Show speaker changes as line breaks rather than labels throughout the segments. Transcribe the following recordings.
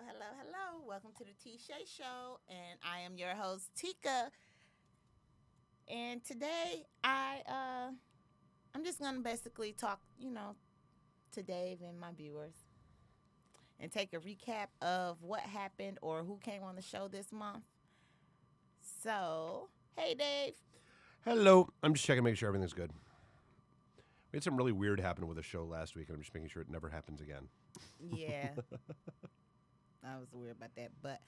hello. Welcome to the T Shay Show, and I am your host Tika. And today, I'm just gonna basically talk, to Dave and my viewers, and take a recap of what happened or who came on the show this month. So, hey, Dave.
Hello. I'm just checking to make sure everything's good. We had something really weird happen with a show last week, and I'm just making sure it never happens again.
Yeah, I was weird about that, but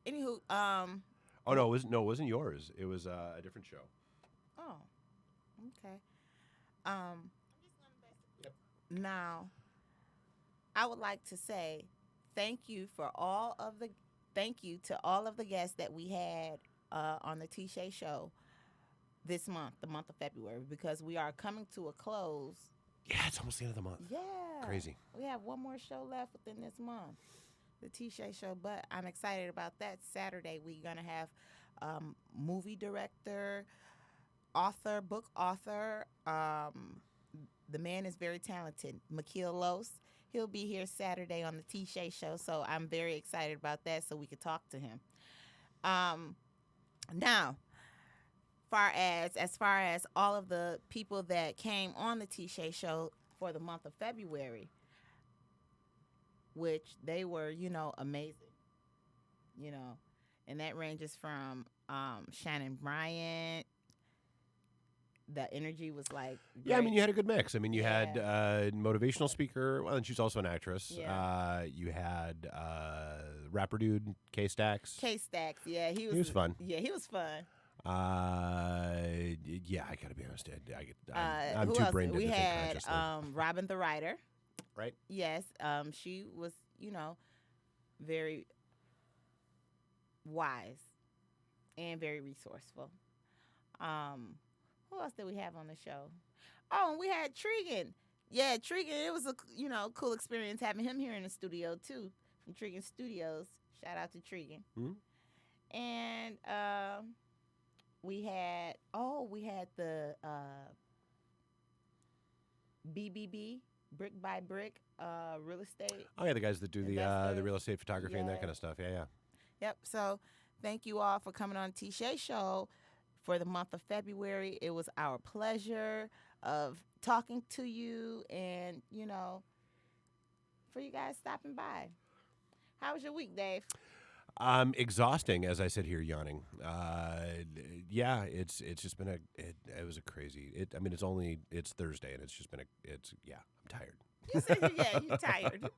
anywho,
Oh no, it wasn't yours. It was a different show.
oh, okay. Um,
Yep.
Now I would like to say thank you to all of the guests that we had on the T Shay show this month, the month of February, because we are coming to a close.
Yeah, it's almost the end of the month.
Yeah,
Crazy.
We have one more show left within this month, the T Shay show. But I'm excited about that. Saturday we're gonna have movie director, book author. The man is very talented, Makil Los. He'll be here Saturday on the T Shay show, so I'm very excited about that. So we could talk to him. Um, Now, as far as all of the people that came on the T Shay show for the month of February, which they were, amazing, you know, and that ranges from Shannon Bryant. The energy was like
Yeah, I mean,
great.
you had a good mix. I mean, you had
Yeah.
motivational speaker. Well, and she's also an actress.
Yeah.
You had rapper dude K Stacks.
K Stacks, yeah,
He was fun.
Yeah, he was fun.
Yeah, I gotta be honest. I'm
Who
too
else?
brain dead
We
to think
had
consciously.
Robin the writer.
Right?
Yes, she was, very wise and very resourceful. Um, who else did we have on the show? Oh, and we had Trigan. Yeah, Trigan. It was a cool experience having him here in the studio too, from Trigan Studios. Shout out to Trigan.
Hmm?
And we had the BBB, brick by brick, real estate
Oh yeah, the guys that do the
investor.
real estate photography and that kind
Yeah.
of stuff. Yeah, yeah.
Yep. So thank you all for coming on T Shay Show for the month of February. It was our pleasure of talking to you and, for you guys stopping by. How was your week, Dave?
Exhausting as I sit here yawning. Yeah, it's just been it was a crazy. I mean, it's Thursday and it's just been I'm tired.
You said you're tired.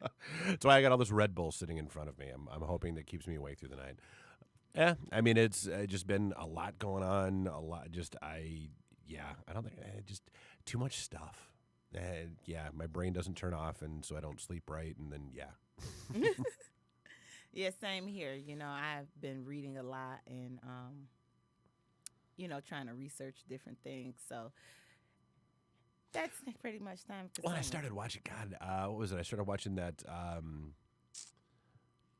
That's why I got all this Red Bull sitting in front of me. I'm hoping that keeps me awake through the night. Yeah, I mean it's just been a lot going on. A lot. I don't think just too much stuff. Yeah, my brain doesn't turn off, and so I don't sleep right, and then yeah.
Yeah, same here. I've been reading a lot and, trying to research different things. So that's pretty much time
Well, I
consuming.
started watching. God, what was it? I started watching that.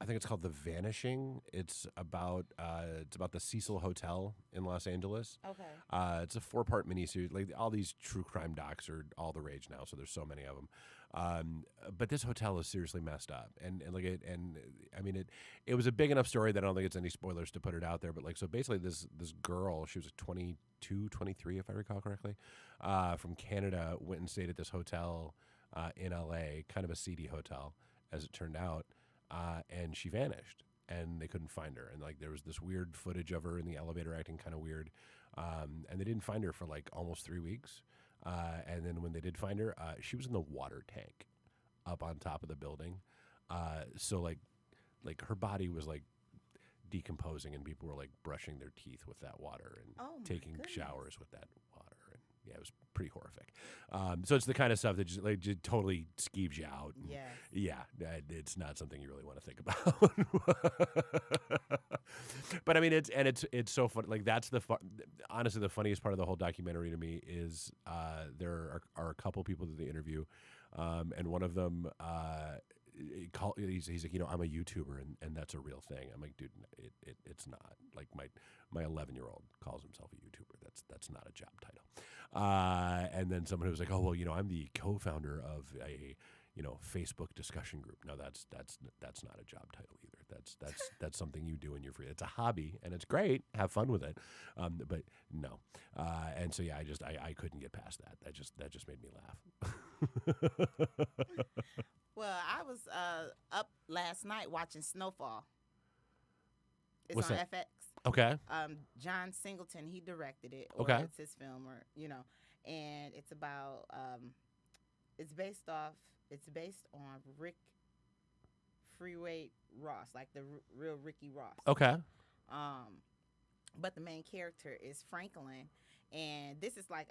I think it's called The Vanishing. It's about the Cecil Hotel in Los Angeles.
Okay.
It's a 4-part miniseries. Like all these true crime docs are all the rage now, so there's so many of them. But this hotel is seriously messed up, and I mean it was a big enough story that I don't think it's any spoilers to put it out there. But like so basically this girl, she was 22, 23 if I recall correctly, from Canada, went and stayed at this hotel in L.A., kind of a seedy hotel as it turned out. And she vanished, and they couldn't find her. And like there was this weird footage of her in the elevator acting kind of weird, and they didn't find her for like almost 3 weeks. And then when they did find her, she was in the water tank up on top of the building. So like her body was like decomposing, and people were like brushing their teeth with that water and
Oh, my
taking
goodness.
showers with that water. And yeah, it was pretty horrific. So it's the kind of stuff that just totally skeeves you out. And
Yes.
yeah, it's not something you really want to think about. But I mean, it's so fun. Like that's honestly, the funniest part of the whole documentary to me is there are a couple people that they interview, and one of them he's like, I'm a YouTuber and that's a real thing. I'm like, dude, it's not. Like my 11-year-old calls himself a YouTuber. That's not a job title. And then someone who was like, oh well, I'm the co-founder of a Facebook discussion group. No, that's not a job title either. That's something you do in your free. It's a hobby and it's great. Have fun with it, but no. And so yeah, I couldn't get past that. That just made me laugh.
Well, I was up last night watching Snowfall. It's
What's
on
that?
FX.
Okay.
John Singleton, he directed it, or
Okay.
it's his film, or and it's about it's based on Rick Freeway Ross, like the real Ricky Ross.
Okay.
Um, but the main character is Franklin, and this is like,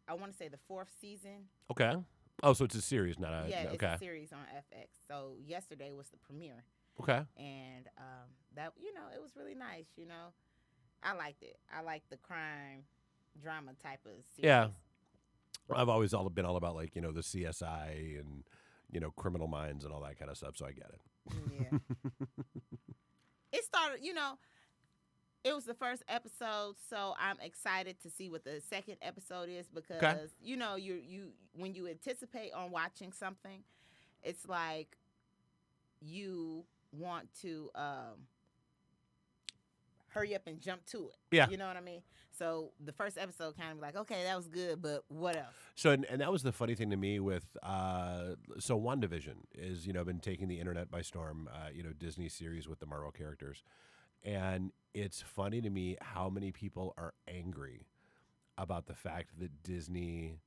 I want to say, the fourth season.
Okay. Oh, so it's a series, not a.
Yeah, it's
okay.
a series on FX. So yesterday was the premiere,
Okay.
and that it was really nice. I liked it. I like the crime drama type of series.
Yeah. I've always been all about, like, the CSI and Criminal Minds and all that kind of stuff. So I get it.
Yeah. It started. It was the first episode, so I'm excited to see what the second episode is, because you when you anticipate on watching something, it's like you want to hurry up and jump to it.
Yeah.
You know what I mean? So the first episode kind of like, okay, that was good, but what else?
So and that was the funny thing to me with so WandaVision is been taking the internet by storm. Disney series with the Marvel characters, and it's funny to me how many people are angry about the fact that Disney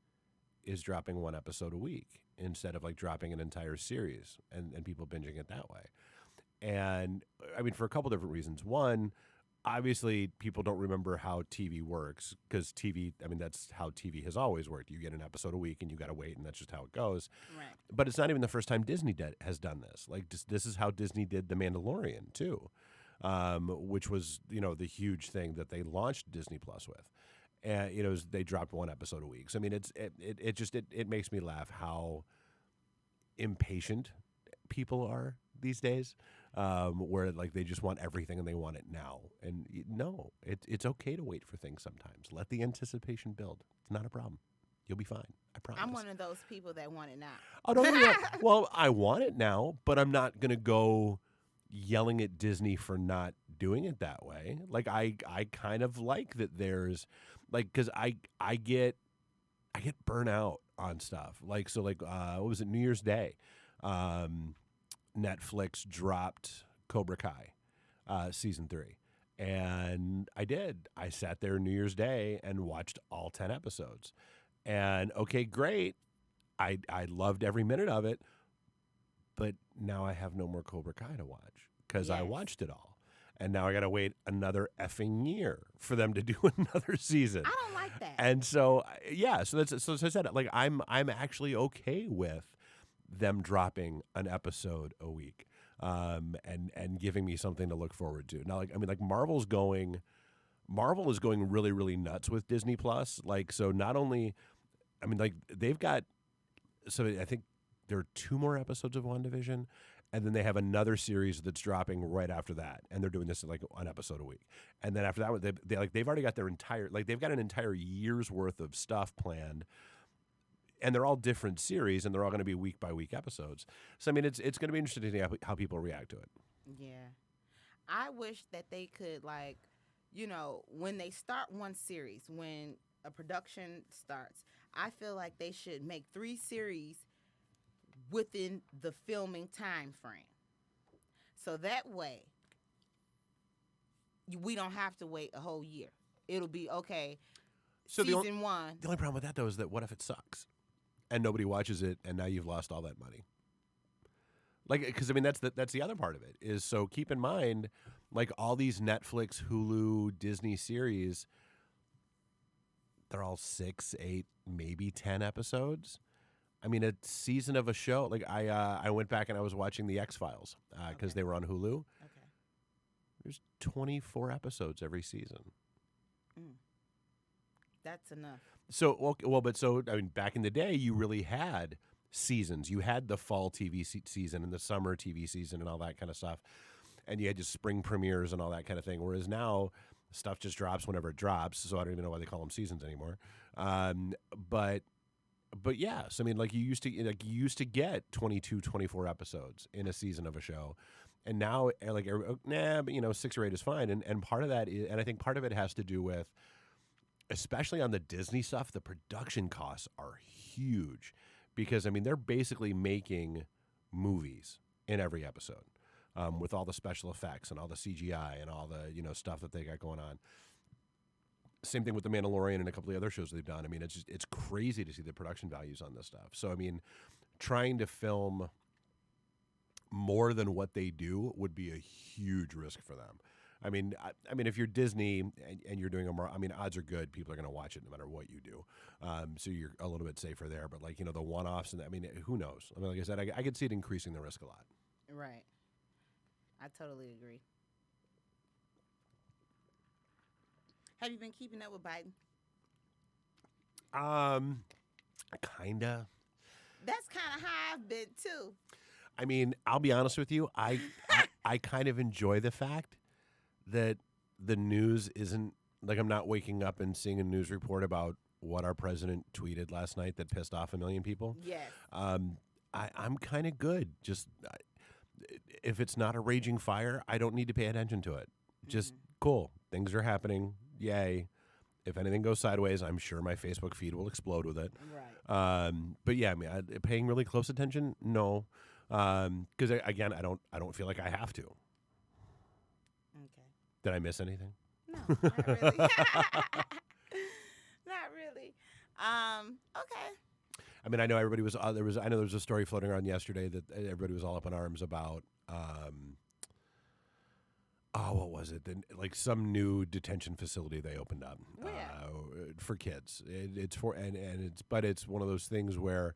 is dropping one episode a week instead of like dropping an entire series and people binging it that way. And I mean, for a couple different reasons. One, obviously, people don't remember how TV works, because TV, I mean, that's how TV has always worked. You get an episode a week and you got to wait, and that's just how it goes.
Right.
But it's not even the first time Disney has done this. Like, this is how Disney did The Mandalorian, too, which was, the huge thing that they launched Disney Plus with. And, they dropped one episode a week. So, I mean, it makes me laugh how impatient people are these days. Where like they just want everything and they want it now. And no, it's okay to wait for things sometimes. Let the anticipation build. It's not a problem. You'll be fine. I promise.
I'm one of those people that want it now.
Oh, don't worry. Well, I want it now, but I'm not going to go yelling at Disney for not doing it that way. Like I kind of like that there's like, because I get burnout on stuff. Like, so like what was it, New Year's Day? Netflix dropped Cobra Kai season 3. And I did. I sat there New Year's Day and watched all 10 episodes. And okay, great. I loved every minute of it. But now I have no more Cobra Kai to watch because I watched it all. And now I got to wait another effing year for them to do another season.
I don't like that.
And so, yeah, so as I said, like I'm actually okay with them dropping an episode a week, and giving me something to look forward to. Now, like Marvel is going really, really nuts with Disney Plus. Like, so not only, I mean, like they've got, so I think there are 2 more episodes of WandaVision, and then they have another series that's dropping right after that, and they're doing this like an episode a week. And then after that, they've already got they've got an entire year's worth of stuff planned. And they're all different series, and they're all going to be week by week episodes. So I mean, it's going to be interesting to see how people react to it.
Yeah, I wish that they could, like, when they start one series, when a production starts, I feel like they should make 3 series within the filming time frame, so that way we don't have to wait a whole year. It'll be okay.
So
season 1.
The only problem with that though is that what if it sucks? And nobody watches it, and now you've lost all that money. Like, because I mean, that's the other part of it is, so keep in mind, like all these Netflix, Hulu, Disney series, they're all 6, 8, maybe 10 episodes. I mean, a season of a show. Like I went back and I was watching the X-Files because they were on Hulu.
Okay.
There's 24 episodes every season.
That's enough.
So, I mean, back in the day, you really had seasons. You had the fall TV season and the summer TV season and all that kind of stuff. And you had just spring premieres and all that kind of thing. Whereas now, stuff just drops whenever it drops. So I don't even know why they call them seasons anymore. But yeah, so I mean, like you used to get 22, 24 episodes in a season of a show. And now, like, nah, but 6 or 8 is fine. And part of that is, and I think part of it has to do with, especially on the Disney stuff, the production costs are huge because, I mean, they're basically making movies in every episode with all the special effects and all the CGI and all the, stuff that they got going on. Same thing with The Mandalorian and a couple of the other shows they've done. I mean, it's crazy to see the production values on this stuff. So, I mean, trying to film more than what they do would be a huge risk for them. I mean, if you're Disney and you're doing odds are good people are going to watch it no matter what you do. So you're a little bit safer there. But the one-offs and who knows? I mean, like I said, I could see it increasing the risk a lot.
Right. I totally agree. Have you been keeping up with Biden?
Kinda.
That's kind of how I've been too.
I mean, I'll be honest with you. I kind of enjoy the fact that the news isn't like I'm not waking up and seeing a news report about what our president tweeted last night that pissed off 1 million people.
Yes.
I'm kind of good. Just if it's not a raging fire, I don't need to pay attention to it. Just cool. Things are happening. Yay. If anything goes sideways, I'm sure my Facebook feed will explode with it.
Right.
But yeah, I mean, paying really close attention, no. Because again, I don't feel like I have to.
Okay.
Did I miss anything?
No, not really. Not really. Okay.
I mean, I know everybody was there was a story floating around yesterday that everybody was all up in arms about. What was it? Like some new detention facility they opened up for kids. It's one of those things where,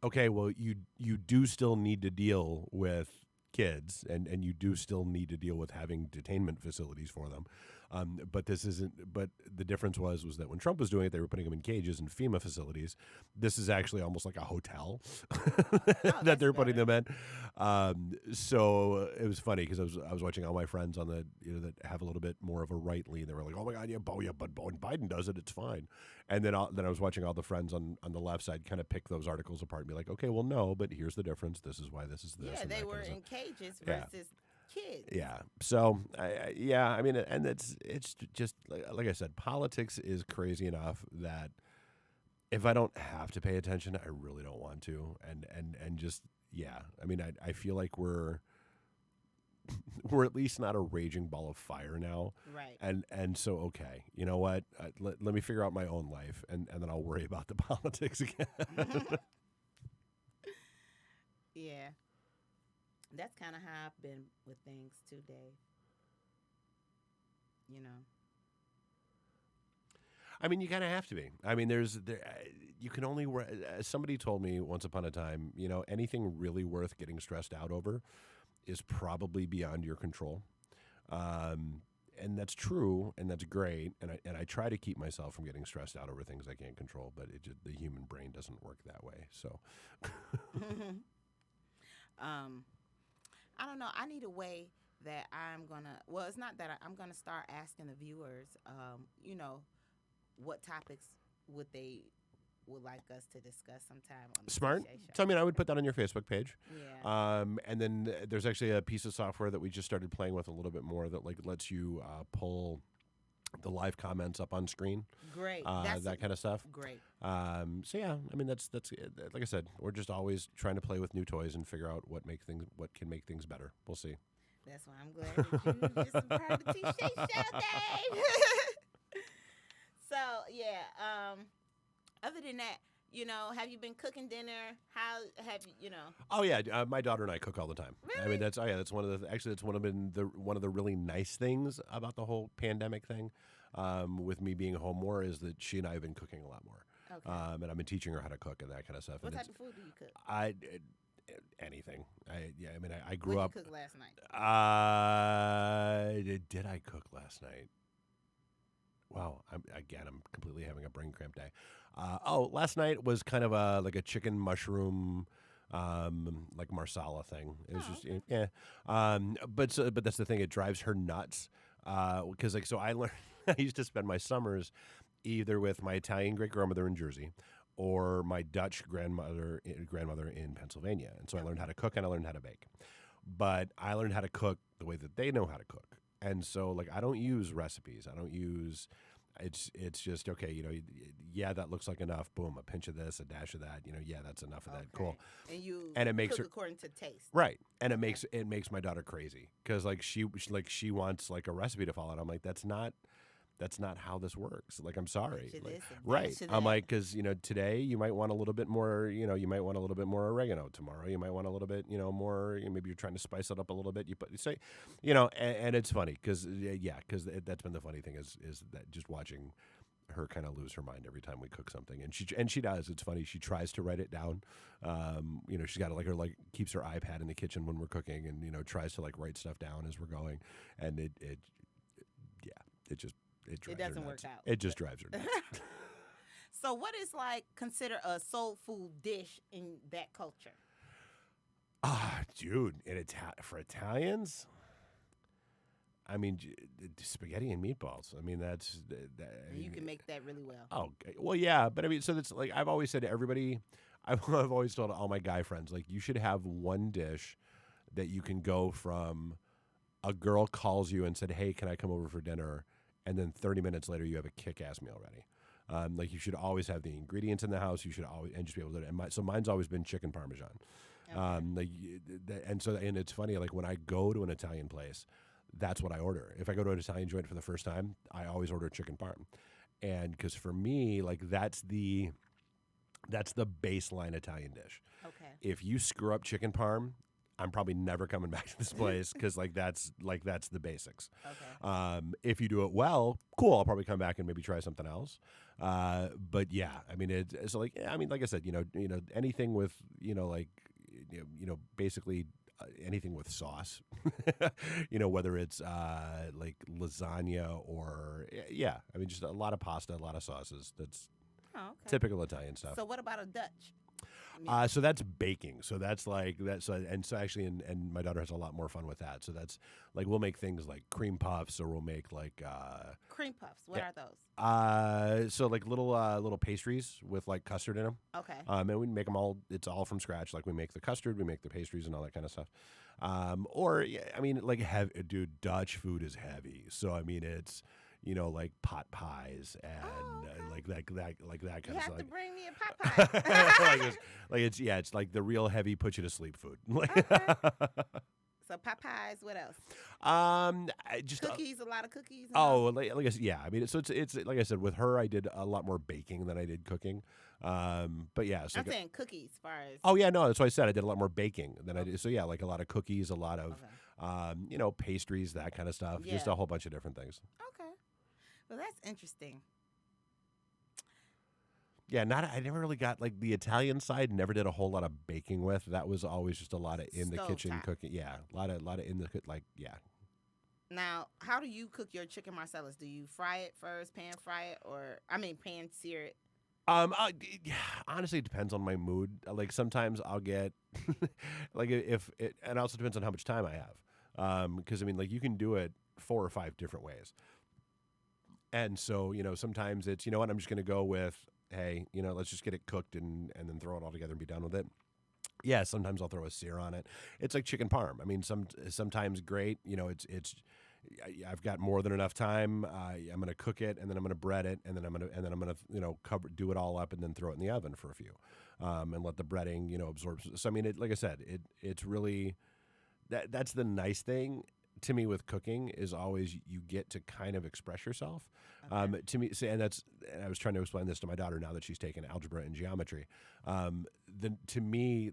okay, well, you do still need to deal with kids, and you do still need to deal with having detainment facilities for them. But this isn't. But the difference was that when Trump was doing it, they were putting them in cages and FEMA facilities. This is actually almost like a hotel that they're putting them in. So it was funny because I was watching all my friends on the that have a little bit more of a right lean. They were like, "Oh my God, yeah, but when Biden does it, it's fine." And then I was watching all the friends on the left side kind of pick those articles apart and be like, "Okay, well, no, but here's the difference. This is why this is this."
Yeah, they were in cages versus kids.
Yeah. So, I mean, and it's just like I said, politics is crazy enough that if I don't have to pay attention, I really don't want to. And just, I mean, I feel like we're at least not a raging ball of fire now.
Right.
And so, okay, you know what? Let me figure out my own life, and then I'll worry about the politics again.
Yeah. That's kind of how I've been with things too, Dave.
I mean, you kind of have to be. I mean, you can only somebody told me once upon a time, anything really worth getting stressed out over is probably beyond your control. And that's true, and that's great. And I try to keep myself from getting stressed out over things I can't control, but the human brain doesn't work that way. So,
I don't know. I need a way that I'm gonna. Well, it's not that I'm gonna start asking the viewers. What topics would like us to discuss sometime on the
Smart.
TJ Show.
So, I mean, I would put that on your Facebook page.
Yeah.
And then there's actually a piece of software that we just started playing with a little bit more that lets you pull the live comments up on screen.
Great.
That kind of stuff.
Great.
So yeah, I mean that's like I said, we're just always trying to play with new toys and figure out what can make things better. We'll see.
That's why I'm glad that you just a part of the TJ Show, Dave. So yeah. Other than that, have you been cooking dinner? How have you?
Oh yeah, my daughter and I cook all the time.
Really?
I mean that's one of the really nice things about the whole pandemic thing. With me being home more is that she and I have been cooking a lot more.
Okay.
And I've been teaching her how to cook and that kind of stuff.
What type of food do you cook?
Anything. I grew up.
What did you cook last night?
Did I cook last night? Wow, I'm completely having a brain cramp day. Last night was kind of like a chicken mushroom, like marsala thing. It was but that's the thing. It drives her nuts because I learned I used to spend my summers either with my Italian great grandmother in Jersey or my Dutch grandmother in Pennsylvania, and so I learned how to cook and I learned how to bake. but I learned how to cook the way that they know how to cook. And so like I don't use recipes. I don't use it's just okay, yeah, that looks like enough. Boom, a pinch of this, a dash of that, yeah, that's enough of that. Cool.
And you
And it makes
cook
her
according to taste.
right. And
Okay.
it makes my daughter crazy cuz like she wants like a recipe to follow and I'm like that's not how this works. Like, I'm sorry.
It
Like,
is a
right.
dash of
I'm
that.
like, because, today you might want a little bit more, you might want a little bit more oregano. Tomorrow you might want a little bit, more, maybe you're trying to spice it up a little bit. You say, and it's funny because, because that's been the funny thing is that just watching her kind of lose her mind every time we cook something. And she does. It's funny. She tries to write it down. She's got keeps her iPad in the kitchen when we're cooking and, tries to write stuff down as we're going. And it just, it drives her
doesn't
nuts.
work out.
It just drives her nuts.
So, what is consider a soul food dish in that culture?
Dude, for Italians, I mean, spaghetti and meatballs. I mean,
You can make that really well.
Oh, well, yeah, but I mean, so that's like I've always said to everybody. I've always told all my guy friends you should have one dish that you can go from. A girl calls you and said, "Hey, can I come over for dinner?" And then 30 minutes later, you have a kick-ass meal ready. You should always have the ingredients in the house. You should always and just be able to. So mine's always been chicken parmesan.
Okay.
And it's funny. Like when I go to an Italian place, that's what I order. If I go to an Italian joint for the first time, I always order chicken parm, and because for me, that's the baseline Italian dish.
Okay.
If you screw up chicken parm, I'm probably never coming back to this place because that's the basics.
Okay.
If you do it well, cool. I'll probably come back and maybe try something else. But yeah, I mean it's like like I said, anything with basically anything with sauce, whether it's like lasagna or yeah, I mean just a lot of pasta, a lot of sauces. That's
Okay.
typical Italian stuff.
So, what about a Dutch?
So that's baking. So that's like that. So actually, and my daughter has a lot more fun with that. So that's like we'll make things like cream puffs, or we'll make
Cream puffs. What are those?
so like little pastries with like custard in them.
Okay.
And we make them all. It's all from scratch. Like we make the custard, we make the pastries, and all that kind of stuff. Or yeah, I mean, dude, Dutch food is heavy. So I mean, it's. Like pot pies and like that kind
You
of stuff.
have to bring me a pot pie.
It's like the real heavy put you to sleep food.
Okay. So pot pies. What else?
Just
Cookies. A lot of cookies.
like I said, yeah. I mean, it's like I said with her, I did a lot more baking than I did cooking. But yeah, so
I'm saying cookies. As far as
oh yeah, no, that's what I said. I did a lot more baking than I did. So yeah, like a lot of cookies, a lot of pastries, that kind of stuff.
Yeah.
Just a whole bunch of different things.
Okay. Well, that's interesting.
Yeah, I never really got like the Italian side. Never did a whole lot of baking with. That was always just a lot of in the kitchen
Stovetop.
cooking. Yeah, a lot of in the yeah.
Now, how do you cook your chicken marcellus? Do you fry it first, pan fry it, or pan sear it?
Yeah, honestly, it depends on my mood. Like sometimes I'll get like if it, and it also depends on how much time I have. Because I mean, like you can do it 4 or 5 different ways. And so sometimes it's what I'm just gonna go with. Hey, let's just get it cooked and then throw it all together and be done with it. Yeah, sometimes I'll throw a sear on it. It's like chicken parm. I mean, sometimes great. I've got more than enough time. I'm going to cook it and then I'm going to bread it and then I'm going to do it all up and then throw it in the oven for a few, and let the breading absorb. So I mean, like I said, it's really that's the nice thing to me with cooking is always you get to kind of express yourself.
Okay.
To me, and I was trying to explain this to my daughter now that she's taken algebra and geometry. To me,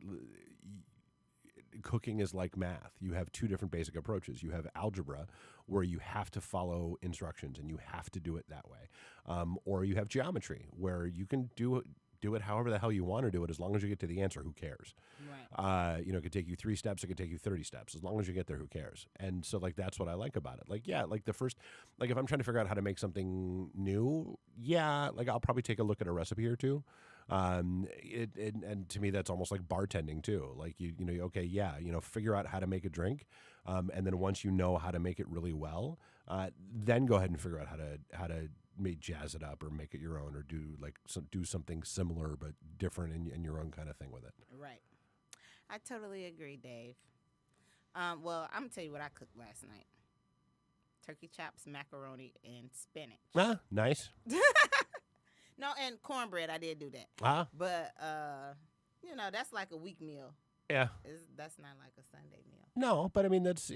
cooking is like math. You have 2 different basic approaches. You have algebra, where you have to follow instructions and you have to do it that way, or you have geometry, where you can do it however the hell you want to do it, as long as you get to the answer. Who cares?
Right.
It could take you 3 steps. It could take you 30 steps. As long as you get there, who cares? And so, like, that's what I like about it. Like, yeah, like the first, like if I'm trying to figure out how to make something new, yeah, like I'll probably take a look at a recipe or two. And to me, that's almost like bartending too. Like okay, yeah, figure out how to make a drink, and then once you know how to make it really well, then go ahead and figure out how to jazz it up or make it your own or do something similar but different in your own kind of thing with it.
Right. I totally agree, Dave. Well, I'm gonna tell you what I cooked last night: turkey chops, macaroni, and spinach.
Ah, nice.
No, and cornbread. I did do that,
Ah,
but that's like a week meal.
yeah.
That's not like a Sunday meal.
No, but I mean that's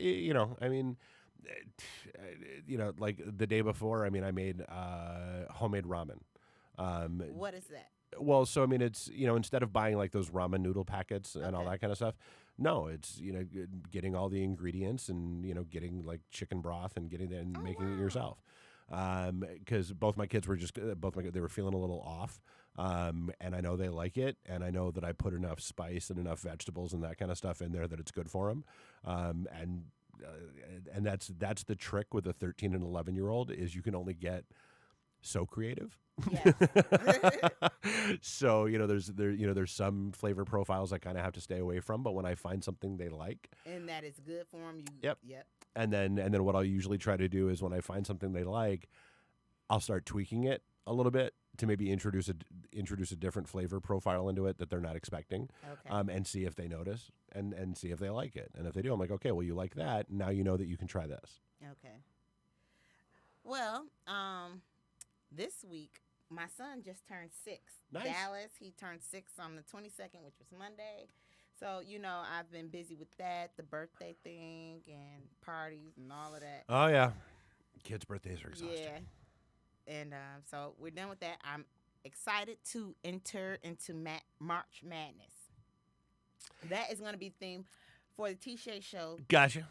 like the day before. I mean, I made homemade ramen.
What is that?
Well, so I mean, it's instead of buying like those ramen noodle packets and all
Okay.
that kind of stuff. No, it's getting all the ingredients and getting like chicken broth and getting it and
Oh,
making it
wow.
yourself. Because both my kids were they were feeling a little off, and I know they like it, and I know that I put enough spice and enough vegetables and that kind of stuff in there that it's good for them, and that's the trick with a 13 and 11-year-old is you can only get so creative.
Yes.
So there's some flavor profiles I kind of have to stay away from, but when I find something they like,
And that is good for them.
Yep.
Yep.
and then what I'll usually try to do is when I find something they like, I'll start tweaking it a little bit to maybe introduce a different flavor profile into it that they're not expecting,
Okay.
and see if they notice and see if they like it. And if they do, I'm like, okay, well, you like that. Now you know that you can try this.
Okay. Well, this week my son just turned 6.
Nice.
Dallas, he turned 6 on the 22nd, which was Monday. So I've been busy with that, the birthday thing, and parties and all of that.
Oh yeah, kids' birthdays are exhausting.
Yeah. And so we're done with that. I'm excited to enter into March Madness. That is going to be the theme for the T-Shay show
Gotcha.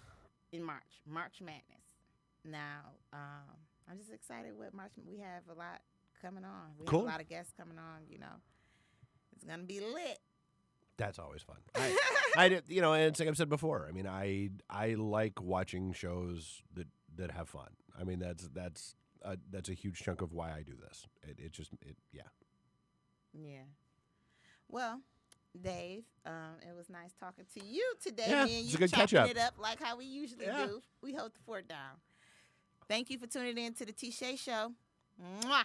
in March Madness. Now, I'm just excited with March. We have a lot coming on. We
Cool.
have a lot of guests coming on. It's going to be lit.
That's always fun. I did, and it's like I've said before. I mean, I like watching shows that have fun. I mean, that's a huge chunk of why I do this. Yeah.
Yeah. Well, Dave, it was nice talking to you today.
Yeah,
Me and
it's
you
a good
chopping
catch-up.
it up like how we usually
Yeah.
do. We hold the fort down. Thank you for tuning in to the T-Shay Show. Mwah.